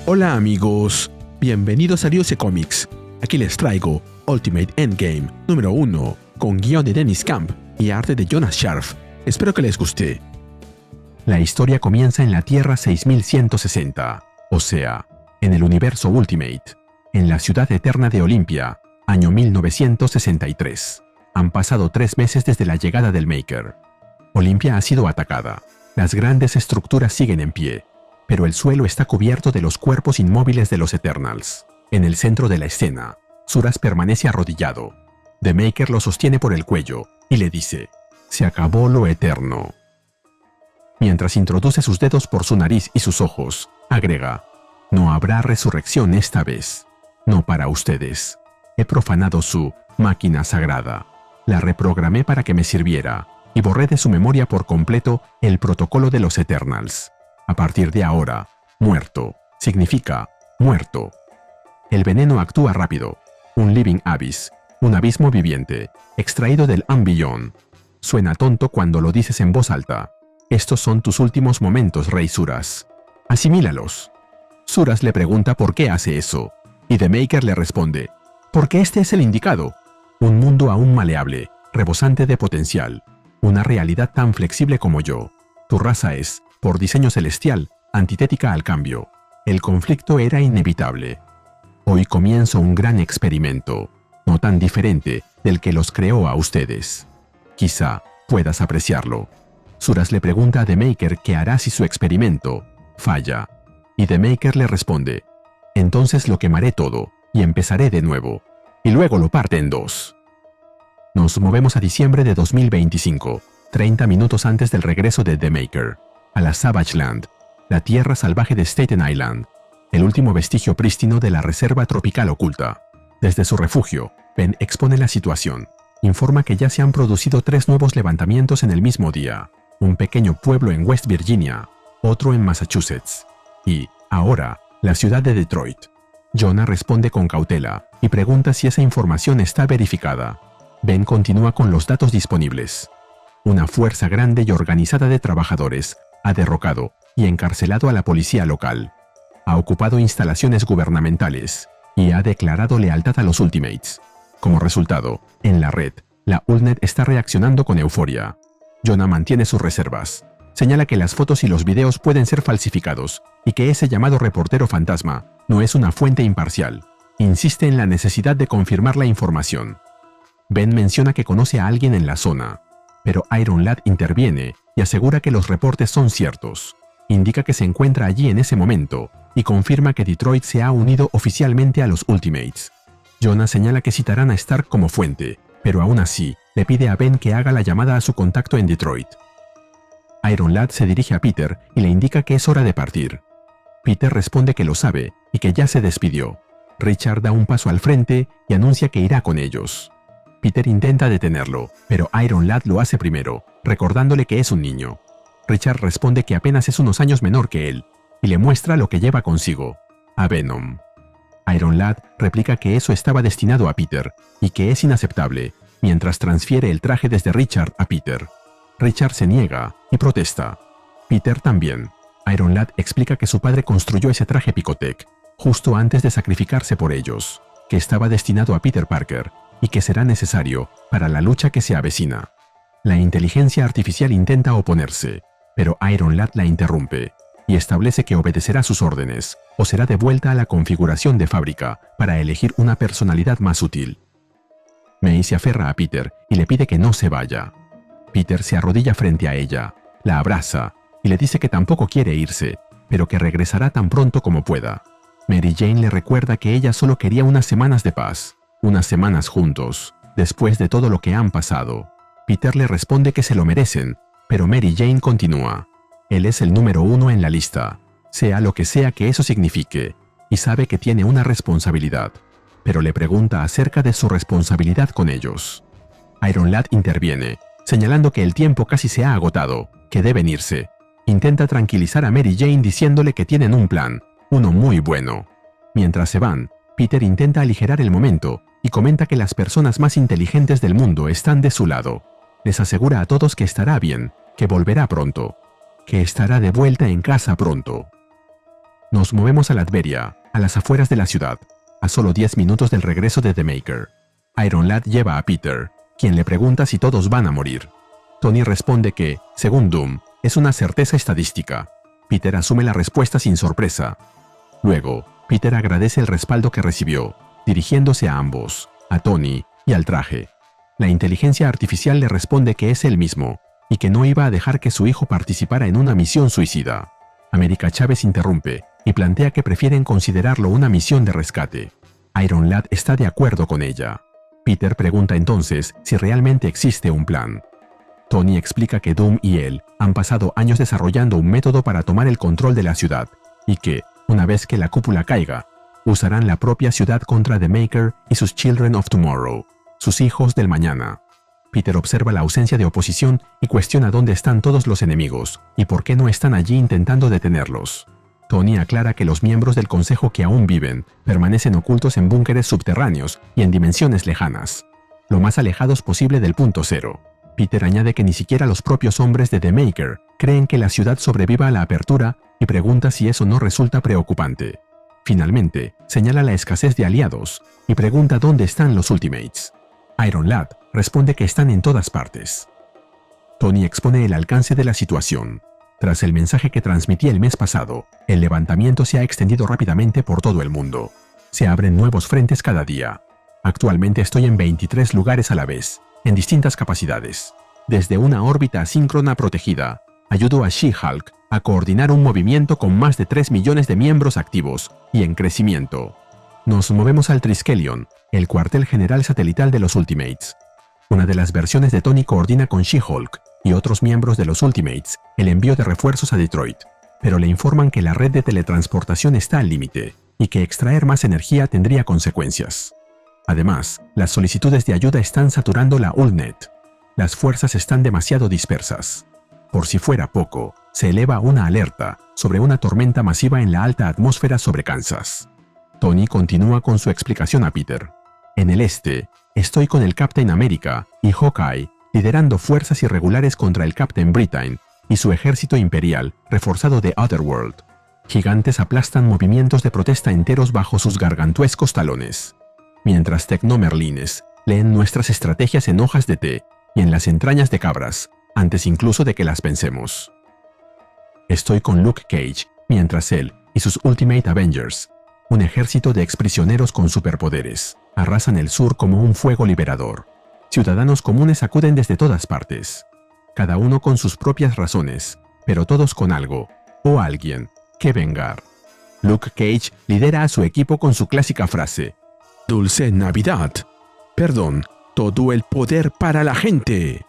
Hola amigos, bienvenidos a Ryuse Comics. Aquí les traigo Ultimate Endgame número 1, con guión de Dennis Camp y arte de Jonas Scharf. Espero que les guste. La historia comienza en la Tierra 6160, o sea, en el universo Ultimate, en la ciudad eterna de Olimpia, año 1963. Han pasado 3 meses desde la llegada del Maker. Olimpia ha sido atacada. Las grandes estructuras siguen en pie, pero el suelo está cubierto de los cuerpos inmóviles de los Eternals. En el centro de la escena, Suras permanece arrodillado. The Maker lo sostiene por el cuello y le dice: «Se acabó lo eterno». Mientras introduce sus dedos por su nariz y sus ojos, agrega: «No habrá resurrección esta vez. No para ustedes. He profanado su máquina sagrada. La reprogramé para que me sirviera y borré de su memoria por completo el protocolo de los Eternals. A partir de ahora, muerto significa muerto». El veneno actúa rápido. Un living abyss, un abismo viviente, extraído del Ambillón. Suena tonto cuando lo dices en voz alta. Estos son tus últimos momentos, Rey Suras. Asimílalos. Suras le pregunta por qué hace eso, y The Maker le responde: «Porque este es el indicado. Un mundo aún maleable, rebosante de potencial. Una realidad tan flexible como yo. Tu raza es, por diseño celestial, antitética al cambio. El conflicto era inevitable. Hoy comienzo un gran experimento, no tan diferente del que los creó a ustedes. Quizá puedas apreciarlo». Suras le pregunta a The Maker qué hará si su experimento falla, y The Maker le responde: «Entonces lo quemaré todo y empezaré de nuevo, y luego lo parte en dos». Nos movemos a diciembre de 2025, 30 minutos antes del regreso de The Maker, a la Savage Land, la tierra salvaje de Staten Island, el último vestigio prístino de la reserva tropical oculta. Desde su refugio, Ben expone la situación. Informa que ya se han producido 3 nuevos levantamientos en el mismo día, un pequeño pueblo en West Virginia, otro en Massachusetts, y, ahora, la ciudad de Detroit. Jonah responde con cautela y pregunta si esa información está verificada. Ben continúa con los datos disponibles. Una fuerza grande y organizada de trabajadores ha derrocado y encarcelado a la policía local. Ha ocupado instalaciones gubernamentales y ha declarado lealtad a los Ultimates. Como resultado, en la red, la Ulnet está reaccionando con euforia. Jonah mantiene sus reservas. Señala que las fotos y los videos pueden ser falsificados y que ese llamado reportero fantasma no es una fuente imparcial. Insiste en la necesidad de confirmar la información. Ben menciona que conoce a alguien en la zona, pero Iron Lad interviene y asegura que los reportes son ciertos. Indica que se encuentra allí en ese momento y confirma que Detroit se ha unido oficialmente a los Ultimates. Jonah señala que citarán a Stark como fuente, pero aún así le pide a Ben que haga la llamada a su contacto en Detroit. Iron Lad se dirige a Peter y le indica que es hora de partir. Peter responde que lo sabe y que ya se despidió. Richard da un paso al frente y anuncia que irá con ellos. Peter intenta detenerlo, pero Iron Lad lo hace primero, recordándole que es un niño. Richard responde que apenas es unos años menor que él, y le muestra lo que lleva consigo, a Venom. Iron Lad replica que eso estaba destinado a Peter, y que es inaceptable, mientras transfiere el traje desde Richard a Peter. Richard se niega y protesta. Peter también. Iron Lad explica que su padre construyó ese traje Picotech, justo antes de sacrificarse por ellos, que estaba destinado a Peter Parker, y que será necesario para la lucha que se avecina. La inteligencia artificial intenta oponerse, pero Iron Lad la interrumpe y establece que obedecerá sus órdenes o será devuelta a la configuración de fábrica para elegir una personalidad más útil. May se aferra a Peter y le pide que no se vaya. Peter se arrodilla frente a ella, la abraza y le dice que tampoco quiere irse, pero que regresará tan pronto como pueda. Mary Jane le recuerda que ella solo quería unas semanas de paz, unas semanas juntos, después de todo lo que han pasado. Peter le responde que se lo merecen, pero Mary Jane continúa. Él es el número 1 en la lista, sea lo que sea que eso signifique, y sabe que tiene una responsabilidad, pero le pregunta acerca de su responsabilidad con ellos. Iron Lad interviene, señalando que el tiempo casi se ha agotado, que deben irse. Intenta tranquilizar a Mary Jane diciéndole que tienen un plan, uno muy bueno. Mientras se van, Peter intenta aligerar el momento y comenta que las personas más inteligentes del mundo están de su lado. Les asegura a todos que estará bien, que volverá pronto, que estará de vuelta en casa pronto. Nos movemos a Latveria, a las afueras de la ciudad, a solo 10 minutos del regreso de The Maker. Iron Lad lleva a Peter, quien le pregunta si todos van a morir. Tony responde que, según Doom, es una certeza estadística. Peter asume la respuesta sin sorpresa. Luego, Peter agradece el respaldo que recibió, dirigiéndose a ambos, a Tony y al traje. La inteligencia artificial le responde que es él mismo, y que no iba a dejar que su hijo participara en una misión suicida. América Chávez interrumpe y plantea que prefieren considerarlo una misión de rescate. Iron Lad está de acuerdo con ella. Peter pregunta entonces si realmente existe un plan. Tony explica que Doom y él han pasado años desarrollando un método para tomar el control de la ciudad, y que, una vez que la cúpula caiga, usarán la propia ciudad contra The Maker y sus Children of Tomorrow, sus hijos del mañana. Peter observa la ausencia de oposición y cuestiona dónde están todos los enemigos y por qué no están allí intentando detenerlos. Tony aclara que los miembros del consejo que aún viven permanecen ocultos en búnkeres subterráneos y en dimensiones lejanas, lo más alejados posible del punto cero. Peter añade que ni siquiera los propios hombres de The Maker creen que la ciudad sobreviva a la apertura y pregunta si eso no resulta preocupante. Finalmente, señala la escasez de aliados y pregunta dónde están los Ultimates. Iron Lad responde que están en todas partes. Tony expone el alcance de la situación. Tras el mensaje que transmití el mes pasado, el levantamiento se ha extendido rápidamente por todo el mundo. Se abren nuevos frentes cada día. Actualmente estoy en 23 lugares a la vez, en distintas capacidades. Desde una órbita asíncrona protegida, ayudo a She-Hulk a coordinar un movimiento con más de 3 millones de miembros activos y en crecimiento. Nos movemos al Triskelion, el cuartel general satelital de los Ultimates. Una de las versiones de Tony coordina con She-Hulk y otros miembros de los Ultimates el envío de refuerzos a Detroit, pero le informan que la red de teletransportación está al límite y que extraer más energía tendría consecuencias. Además, las solicitudes de ayuda están saturando la Ulnet. Las fuerzas están demasiado dispersas. Por si fuera poco, se eleva una alerta sobre una tormenta masiva en la alta atmósfera sobre Kansas. Tony continúa con su explicación a Peter. En el este, estoy con el Captain America y Hawkeye liderando fuerzas irregulares contra el Captain Britain y su ejército imperial reforzado de Otherworld. Gigantes aplastan movimientos de protesta enteros bajo sus gargantuescos talones. Mientras tecnomerlines leen nuestras estrategias en hojas de té y en las entrañas de cabras, antes incluso de que las pensemos. Estoy con Luke Cage, mientras él y sus Ultimate Avengers, un ejército de exprisioneros con superpoderes, arrasan el sur como un fuego liberador. Ciudadanos comunes acuden desde todas partes, cada uno con sus propias razones, pero todos con algo, o alguien, que vengar. Luke Cage lidera a su equipo con su clásica frase: «Dulce Navidad. Perdón, todo el poder para la gente».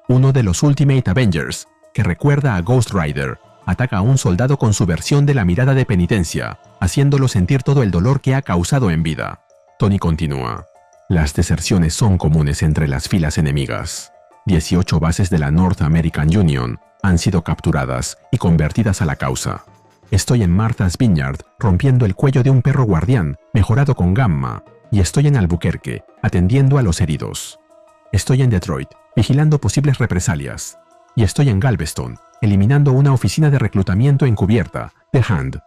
Uno de los Ultimate Avengers, que recuerda a Ghost Rider, ataca a un soldado con su versión de la mirada de penitencia, haciéndolo sentir todo el dolor que ha causado en vida. Tony continúa. Las deserciones son comunes entre las filas enemigas. 18 bases de la North American Union han sido capturadas y convertidas a la causa. Estoy en Martha's Vineyard rompiendo el cuello de un perro guardián mejorado con Gamma, y estoy en Albuquerque atendiendo a los heridos. Estoy en Detroit vigilando posibles represalias. Y estoy en Galveston eliminando una oficina de reclutamiento encubierta, The Hand.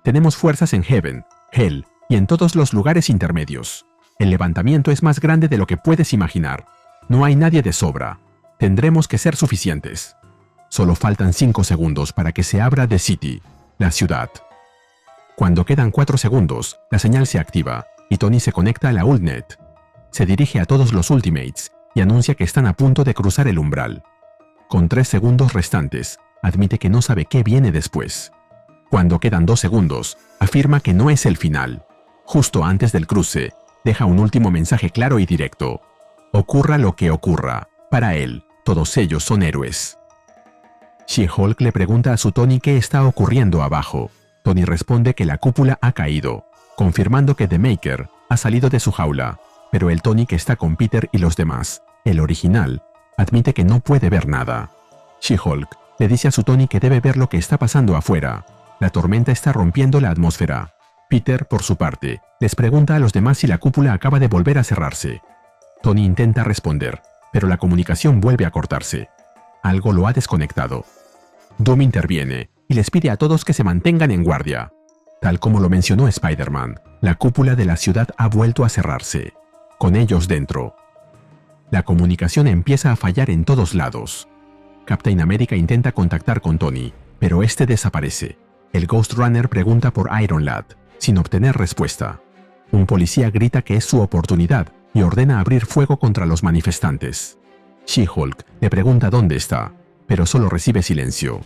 Tenemos fuerzas en Heaven, Hell y en todos los lugares intermedios. El levantamiento es más grande de lo que puedes imaginar. No hay nadie de sobra. Tendremos que ser suficientes. Solo faltan 5 segundos para que se abra The City, la ciudad. Cuando quedan 4 segundos, la señal se activa y Tony se conecta a la Ulnet. Se dirige a todos los Ultimates y anuncia que están a punto de cruzar el umbral. Con 3 segundos restantes, admite que no sabe qué viene después. Cuando quedan 2 segundos, afirma que no es el final. Justo antes del cruce, deja un último mensaje claro y directo. Ocurra lo que ocurra, para él, todos ellos son héroes. She-Hulk le pregunta a su Tony qué está ocurriendo abajo. Tony responde que la cúpula ha caído, confirmando que The Maker ha salido de su jaula, pero el Tony que está con Peter y los demás, el original, admite que no puede ver nada. She-Hulk le dice a su Tony que debe ver lo que está pasando afuera. La tormenta está rompiendo la atmósfera. Peter, por su parte, les pregunta a los demás si la cúpula acaba de volver a cerrarse. Tony intenta responder, pero la comunicación vuelve a cortarse. Algo lo ha desconectado. Doom interviene y les pide a todos que se mantengan en guardia. Tal como lo mencionó Spider-Man, la cúpula de la ciudad ha vuelto a cerrarse, con ellos dentro. La comunicación empieza a fallar en todos lados. Captain America intenta contactar con Tony, pero este desaparece. El Ghost Runner pregunta por Iron Lad, sin obtener respuesta. Un policía grita que es su oportunidad y ordena abrir fuego contra los manifestantes. She-Hulk le pregunta dónde está, pero solo recibe silencio.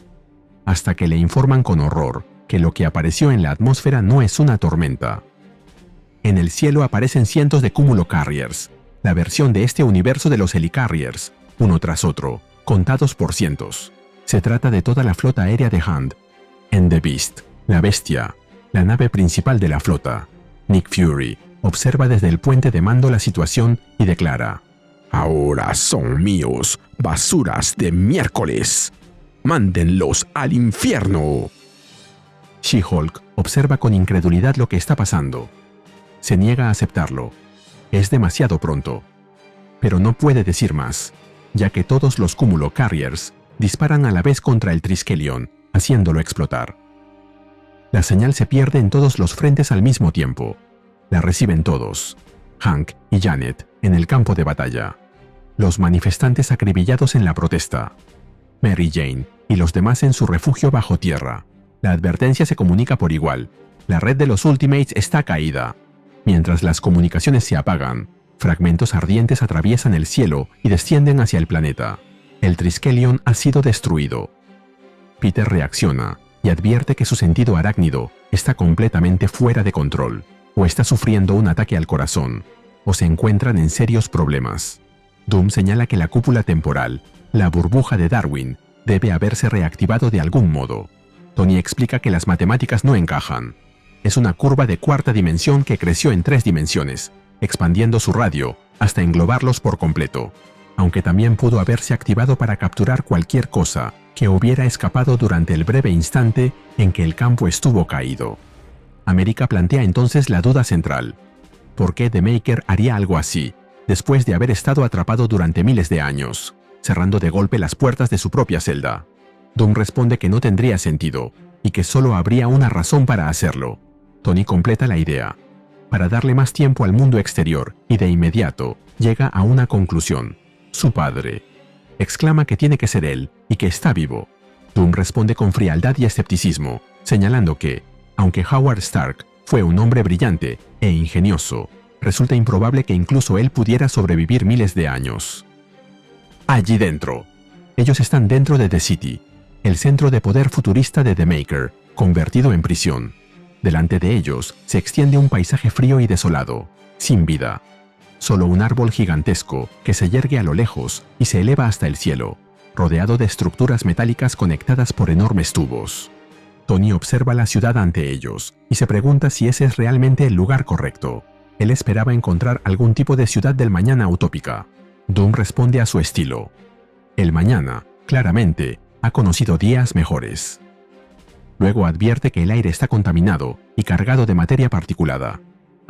Hasta que le informan con horror que lo que apareció en la atmósfera no es una tormenta. En el cielo aparecen cientos de Cúmulo Carriers, la versión de este universo de los Helicarriers, uno tras otro, contados por cientos. Se trata de toda la flota aérea de Hand. En The Beast, la bestia, la nave principal de la flota, Nick Fury observa desde el puente de mando la situación y declara: «Ahora son míos, basuras de miércoles. ¡Mándenlos al infierno!». She-Hulk observa con incredulidad lo que está pasando. Se niega a aceptarlo. Es demasiado pronto. Pero no puede decir más, ya que todos los Cúmulo Carriers disparan a la vez contra el Triskelion, haciéndolo explotar. La señal se pierde en todos los frentes al mismo tiempo. La reciben todos, Hank y Janet, en el campo de batalla. Los manifestantes acribillados en la protesta. Mary Jane y los demás en su refugio bajo tierra. La advertencia se comunica por igual. La red de los Ultimates está caída. Mientras las comunicaciones se apagan, fragmentos ardientes atraviesan el cielo y descienden hacia el planeta. El Triskelion ha sido destruido. Peter reacciona y advierte que su sentido arácnido está completamente fuera de control, o está sufriendo un ataque al corazón, o se encuentran en serios problemas. Doom señala que la cúpula temporal, la burbuja de Darwin, debe haberse reactivado de algún modo. Tony explica que las matemáticas no encajan. Es una curva de cuarta dimensión que creció en 3 dimensiones, expandiendo su radio hasta englobarlos por completo, aunque también pudo haberse activado para capturar cualquier cosa que hubiera escapado durante el breve instante en que el campo estuvo caído. América plantea entonces la duda central: ¿por qué The Maker haría algo así, después de haber estado atrapado durante miles de años, cerrando de golpe las puertas de su propia celda? Doom responde que no tendría sentido, y que solo habría una razón para hacerlo. Tony completa la idea. Para darle más tiempo al mundo exterior, y de inmediato, llega a una conclusión: su padre. Exclama que tiene que ser él, y que está vivo. Doom responde con frialdad y escepticismo, señalando que, aunque Howard Stark fue un hombre brillante e ingenioso, resulta improbable que incluso él pudiera sobrevivir miles de años. Allí dentro. Ellos están dentro de The City, el centro de poder futurista de The Maker, convertido en prisión. Delante de ellos se extiende un paisaje frío y desolado, sin vida. Solo un árbol gigantesco que se yergue a lo lejos y se eleva hasta el cielo, rodeado de estructuras metálicas conectadas por enormes tubos. Tony observa la ciudad ante ellos y se pregunta si ese es realmente el lugar correcto. Él esperaba encontrar algún tipo de ciudad del mañana utópica. Doom responde a su estilo. El mañana, claramente, ha conocido días mejores. Luego advierte que el aire está contaminado y cargado de materia particulada.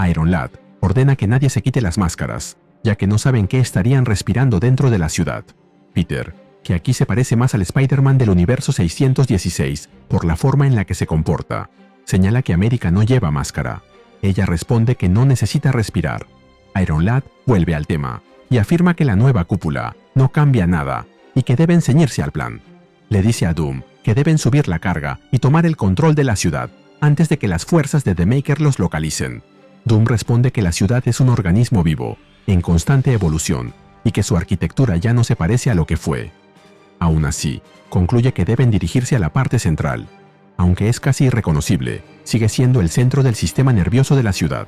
Iron Lad ordena que nadie se quite las máscaras, ya que no saben qué estarían respirando dentro de la ciudad. Peter, que aquí se parece más al Spider-Man del universo 616 por la forma en la que se comporta, señala que América no lleva máscara. Ella responde que no necesita respirar. Iron Lad vuelve al tema y afirma que la nueva cúpula no cambia nada y que deben ceñirse al plan. Le dice a Doom que deben subir la carga y tomar el control de la ciudad antes de que las fuerzas de The Maker los localicen. Doom responde que la ciudad es un organismo vivo, en constante evolución, y que su arquitectura ya no se parece a lo que fue. Aún así, concluye que deben dirigirse a la parte central. Aunque es casi irreconocible, sigue siendo el centro del sistema nervioso de la ciudad.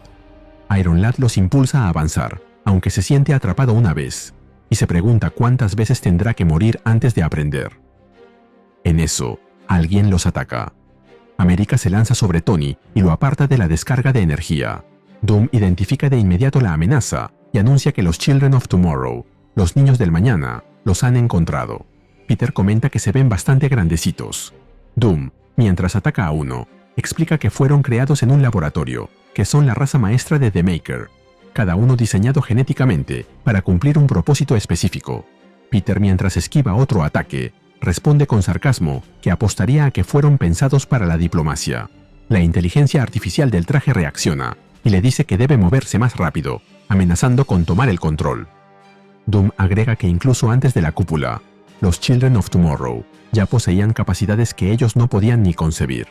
Iron Lad los impulsa a avanzar, aunque se siente atrapado una vez, y se pregunta cuántas veces tendrá que morir antes de aprender. En eso, alguien los ataca. América se lanza sobre Tony y lo aparta de la descarga de energía. Doom identifica de inmediato la amenaza y anuncia que los Children of Tomorrow, los niños del mañana, los han encontrado. Peter comenta que se ven bastante grandecitos. Doom, mientras ataca a uno, explica que fueron creados en un laboratorio, que son la raza maestra de The Maker, cada uno diseñado genéticamente para cumplir un propósito específico. Peter, mientras esquiva otro ataque, responde con sarcasmo que apostaría a que fueron pensados para la diplomacia. La inteligencia artificial del traje reacciona y le dice que debe moverse más rápido, amenazando con tomar el control. Doom agrega que incluso antes de la cúpula, los Children of Tomorrow ya poseían capacidades que ellos no podían ni concebir.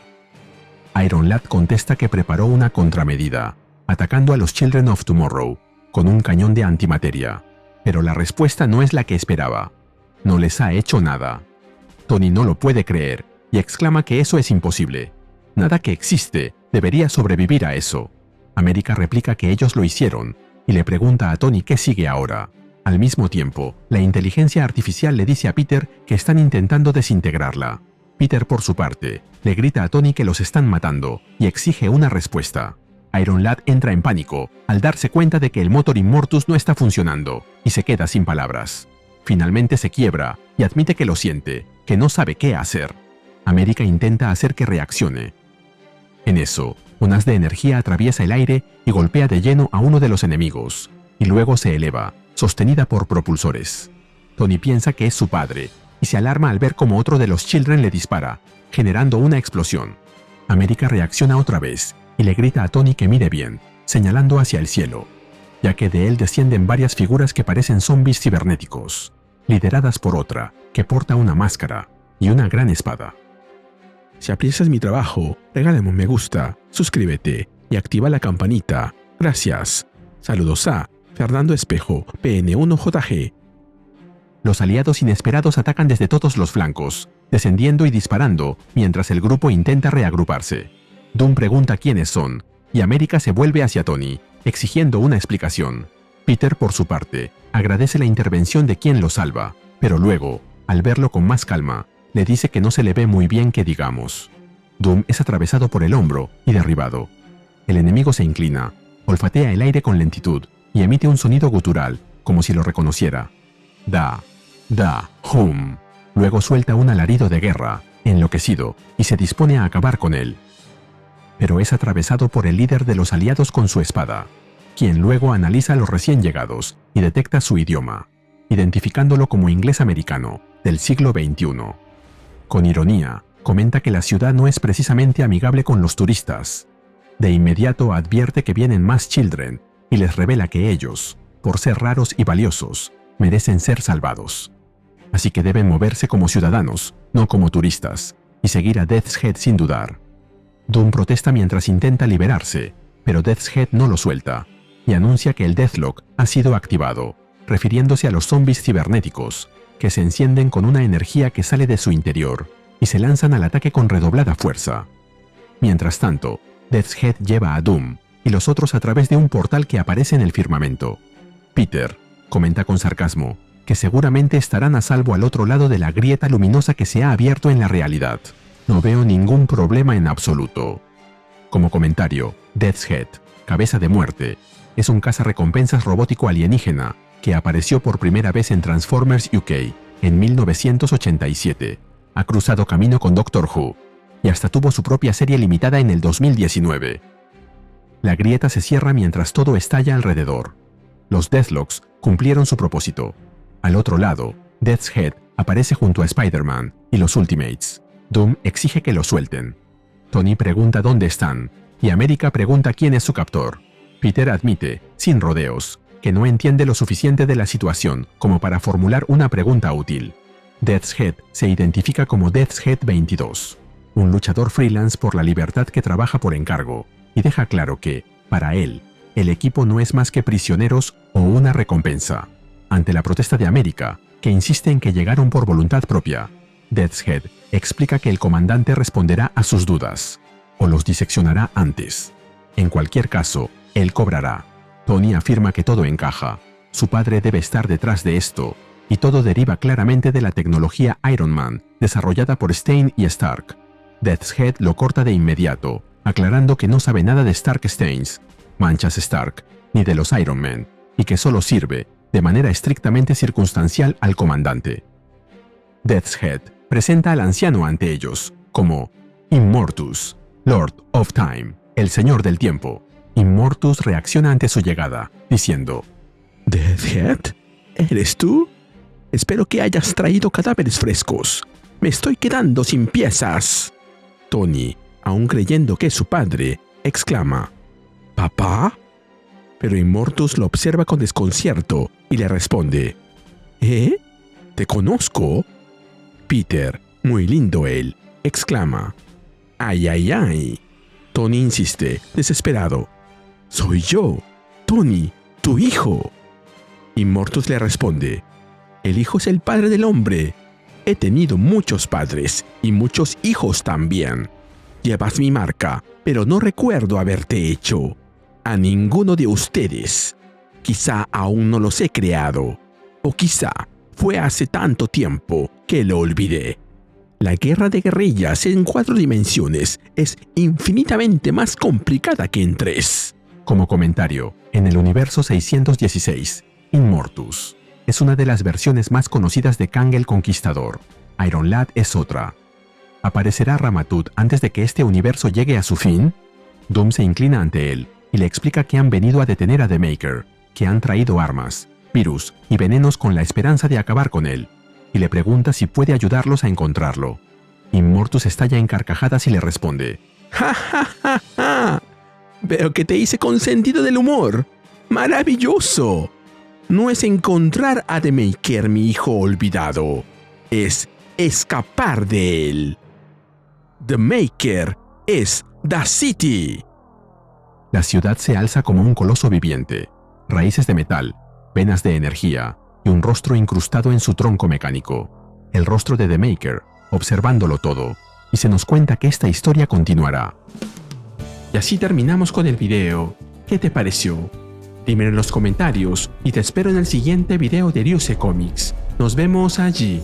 Iron Lad contesta que preparó una contramedida, atacando a los Children of Tomorrow con un cañón de antimateria, pero la respuesta no es la que esperaba. No les ha hecho nada. Tony no lo puede creer y exclama que eso es imposible. Nada que existe debería sobrevivir a eso. América replica que ellos lo hicieron y le pregunta a Tony qué sigue ahora. Al mismo tiempo, la inteligencia artificial le dice a Peter que están intentando desintegrarla. Peter, por su parte, le grita a Tony que los están matando y exige una respuesta. Iron Lad entra en pánico al darse cuenta de que el motor Immortus no está funcionando y se queda sin palabras. Finalmente se quiebra y admite que lo siente, que no sabe qué hacer. América intenta hacer que reaccione. En eso, un haz de energía atraviesa el aire y golpea de lleno a uno de los enemigos, y luego se eleva, sostenida por propulsores. Tony piensa que es su padre y se alarma al ver cómo otro de los Children le dispara, generando una explosión. América reacciona otra vez y le grita a Tony que mire bien, señalando hacia el cielo, ya que de él descienden varias figuras que parecen zombies cibernéticos, lideradas por otra que porta una máscara y una gran espada. Si aprecias mi trabajo, regálame un me gusta, suscríbete y activa la campanita. Gracias. Saludos a Fernando Espejo, PN1JG. Los aliados inesperados atacan desde todos los flancos, descendiendo y disparando mientras el grupo intenta reagruparse. Doom pregunta quiénes son, y América se vuelve hacia Tony, exigiendo una explicación. Peter, por su parte, agradece la intervención de quien lo salva, pero luego, al verlo con más calma, le dice que no se le ve muy bien que digamos. Doom es atravesado por el hombro y derribado. El enemigo se inclina, olfatea el aire con lentitud y emite un sonido gutural, como si lo reconociera. Hum. Luego suelta un alarido de guerra, enloquecido, y se dispone a acabar con él. Pero es atravesado por el líder de los aliados con su espada, quien luego analiza a los recién llegados y detecta su idioma, identificándolo como inglés americano, del siglo XXI. Con ironía, comenta que la ciudad no es precisamente amigable con los turistas. De inmediato advierte que vienen más Children y les revela que ellos, por ser raros y valiosos, merecen ser salvados. Así que deben moverse como ciudadanos, no como turistas, y seguir a Death's Head sin dudar. Doom protesta mientras intenta liberarse, pero Death's Head no lo suelta, y anuncia que el Deathlock ha sido activado, refiriéndose a los zombies cibernéticos, que se encienden con una energía que sale de su interior, y se lanzan al ataque con redoblada fuerza. Mientras tanto, Death's Head lleva a Doom y los otros a través de un portal que aparece en el firmamento. Peter comenta con sarcasmo que seguramente estarán a salvo al otro lado de la grieta luminosa que se ha abierto en la realidad. No veo ningún problema en absoluto. Como comentario, Death's Head, cabeza de muerte, es un cazarrecompensas robótico alienígena que apareció por primera vez en Transformers UK en 1987. Ha cruzado camino con Doctor Who y hasta tuvo su propia serie limitada en el 2019. La grieta se cierra mientras todo estalla alrededor. Los Deathlocks cumplieron su propósito. Al otro lado, Death's Head aparece junto a Spider-Man y los Ultimates. Doom exige que lo suelten. Tony pregunta dónde están, y América pregunta quién es su captor. Peter admite, sin rodeos, que no entiende lo suficiente de la situación como para formular una pregunta útil. Death's Head se identifica como Death's Head 22, un luchador freelance por la libertad que trabaja por encargo, y deja claro que, para él, el equipo no es más que prisioneros o una recompensa. Ante la protesta de América, que insiste en que llegaron por voluntad propia, Death's Head explica que el comandante responderá a sus dudas, o los diseccionará antes. En cualquier caso, él cobrará. Tony afirma que todo encaja. Su padre debe estar detrás de esto, y todo deriva claramente de la tecnología Iron Man, desarrollada por Stein y Stark. Death's Head lo corta de inmediato, aclarando que no sabe nada de Stark Steins, manchas Stark, ni de los Iron Man, y que solo sirve, de manera estrictamente circunstancial, al comandante. Death's Head presenta al anciano ante ellos, como Immortus, Lord of Time, el Señor del Tiempo. Immortus reacciona ante su llegada, diciendo: ¿Death's Head? ¿Eres tú? Espero que hayas traído cadáveres frescos. Me estoy quedando sin piezas. Tony, aún creyendo que es su padre, exclama: ¿Papá? Pero Immortus lo observa con desconcierto y le responde: ¿Eh? ¿Te conozco? Peter, muy lindo él, exclama: ¡Ay, ay, ay! Tony insiste, desesperado: ¡Soy yo, Tony, tu hijo! Immortus le responde: El hijo es el padre del hombre. He tenido muchos padres y muchos hijos también. Llevas mi marca, pero no recuerdo haberte hecho a ninguno de ustedes. Quizá aún no los he creado, o quizá fue hace tanto tiempo que lo olvidé. La guerra de guerrillas en 4 dimensiones es infinitamente más complicada que en 3. Como comentario, en el universo 616, Immortus es una de las versiones más conocidas de Kang el Conquistador. Iron Lad es otra. ¿Aparecerá Ramatut antes de que este universo llegue a su fin? Doom se inclina ante él y le explica que han venido a detener a The Maker, que han traído armas, virus y venenos con la esperanza de acabar con él, y le pregunta si puede ayudarlos a encontrarlo. Immortus estalla en carcajadas y le responde: ¡Ja, ja, ja, ja! Veo que te hice con sentido del humor. ¡Maravilloso! No es encontrar a The Maker, mi hijo olvidado. Es escapar de él. The Maker es The City. La ciudad se alza como un coloso viviente. Raíces de metal, venas de energía y un rostro incrustado en su tronco mecánico. El rostro de The Maker, observándolo todo. Y se nos cuenta que esta historia continuará. Y así terminamos con el video. ¿Qué te pareció? Dímelo en los comentarios y te espero en el siguiente video de Ryuse Comics. Nos vemos allí.